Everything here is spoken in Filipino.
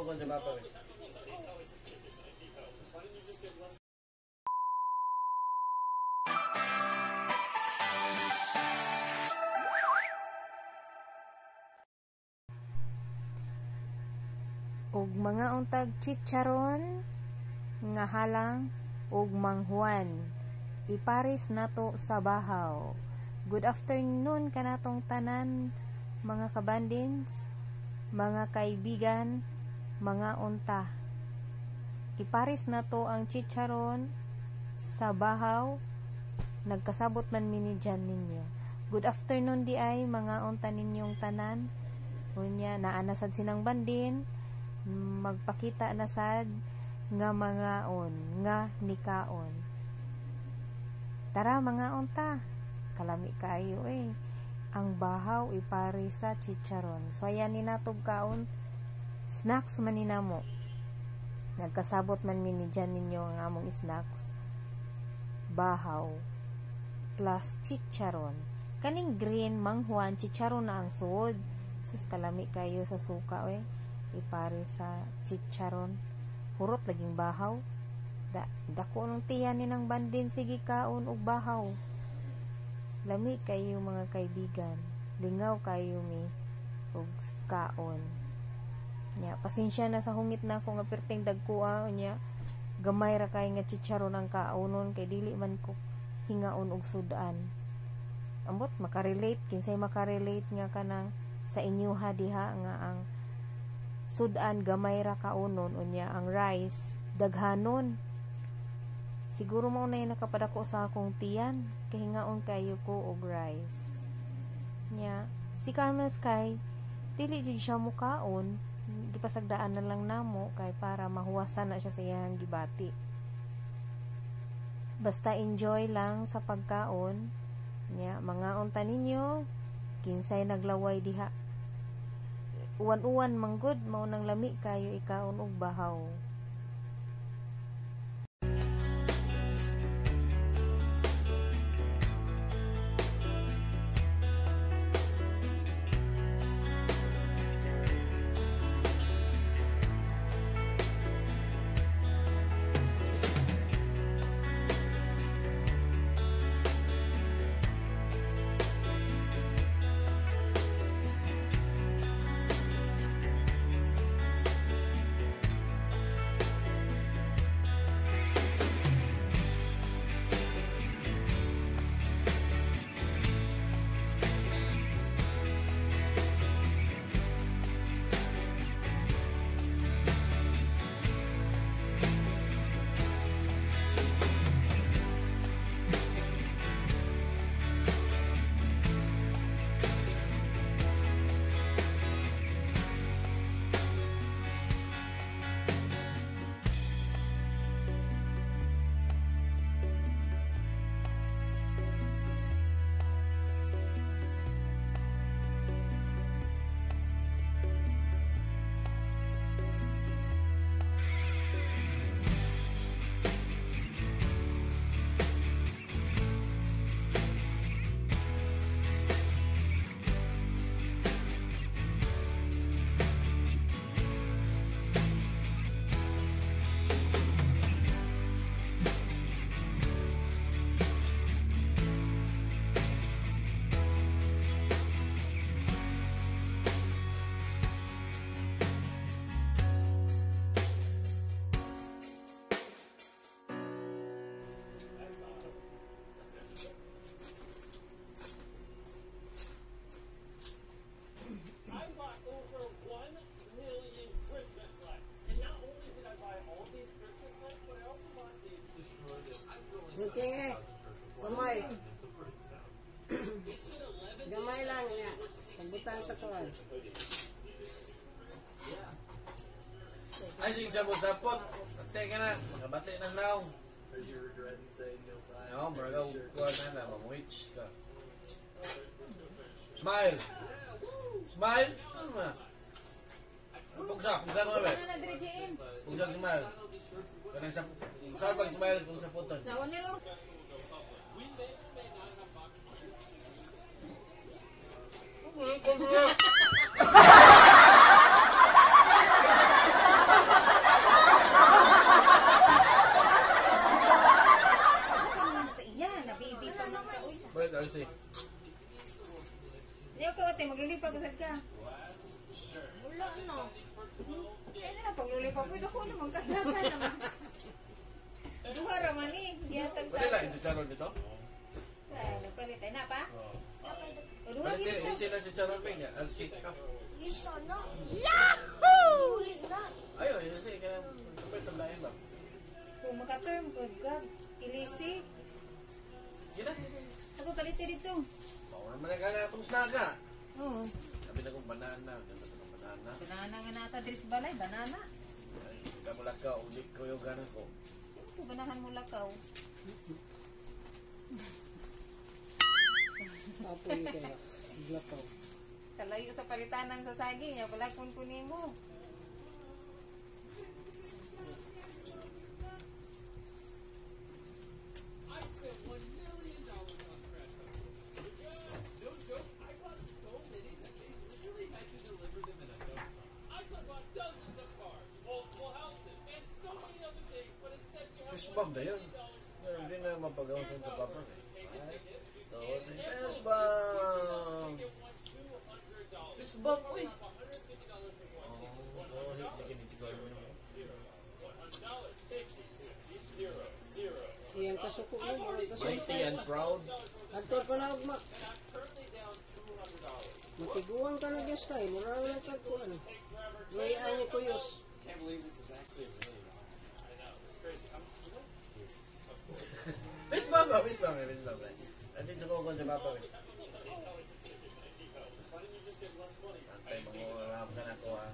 ko sa papa. Og mga untag chicharon nga halang og manghuan iparis nato sa bahaw. Good afternoon kanatong tanan mga kabandins, mga kaibigan, mga unta. Iparis nato ang chicharon sa bahaw. Nagkasabot man minidyan ninyo. Good afternoon di ay mga unta ninyong tanan. Unya naanasad sinang bandin magpakita na sad nga mga nga nikaon. Tara mga unta, kalami kayo ang bahaw ipari sa chicharon. So ayan ni natog kaon snacks man ninamo. Nagkasabot man minidyan ninyo ang among snacks. Bahaw plus chicharon. Kaning green manghuan chicharon na ang suod. Sus kalami kayo sa suka ipari sa chicharon. Hurot laging bahaw. Dako nung tiyan ni ng bandin sige kaon og bahaw. Lami kayo mga kaibigan. Lingaw kayo mi og kaon. Nya pasensya na sa hungit na ko nga perteng dagkuha nya gamay ra kay nga chicharon ang kaonon kay dili man ko hingaon og sudan. Ambot makarelate kinsay makarelate nga kanang sa inyuha diha nga ang sudan gamay ra kaunon unya ang rice daghanon. Siguro mo na nakapadako sa akong tiyan kay hingaon kayo ko og rice. Nya si Carmen Sky dili jud siya mukaon, gipasagdaan na lang namo kay para mahuwasan na siya sa iyang gibati. Basta enjoy lang sa pagkaon. Nya mga unta ninyo kinsay naglaway diha uwan-uwan manggod mao nang lami kayo ikaon og bahaw. Tingin gamay. Gamay lang niya. Pagbutan sa tuwan. Ay, sige sapot-sapot. Ate ka na. Makabati ng naong. No, maragaw ko na mamwitch ka. Smile. Smile. Ano na? Pugsa mo ba? Pugsa smile. Kanang sa pag smile kung sa puton. favorite RC. Hindi ako ate, maglulipag kasad ka. Wala no. Kaya na, paglulipag ko, ako naman kadata naman. Duha raman eh, giyatag sa Pwede lang, chicharon dito? Ay, nagpalit tayo na pa? O duha Pwede, gito. isi ng chicharon pa niya. RC ka. Lisa na. Yahoo! Huli na. Ayaw, RC. Kaya, kapit ang lain ba? Kung maka-term, good God, ilisi. Yun na. Ako palit dito. Power man ka na itong snaga. Oo. Sabi na kong banana. Ganda ko ng banana. Banana nga nata, Dris Balay, banana. Ay, kamula ka, ulit ko yung gana ko. Kung banahan mo lakaw. Apoy kaya. Glataw. Kalayo sa palitan ng sasagi niya, pala kunin mo. Fish bomb na yun. Hindi na mapagawa sa papa. So, fish bomb! Fish bomb, uy! Oh, hindi kinitigal mo yun. Iyang kasuko mo, murag kasuko. Mighty and proud. Adto pa na ugma. Matiguan ka na Diyos kay, murag na kagkuan. Layaan niyo kuyos. Fish bomb ba? Fish bomb, fish bomb. Andin sa kukon sa papa. Antay, mga ka na ako ha.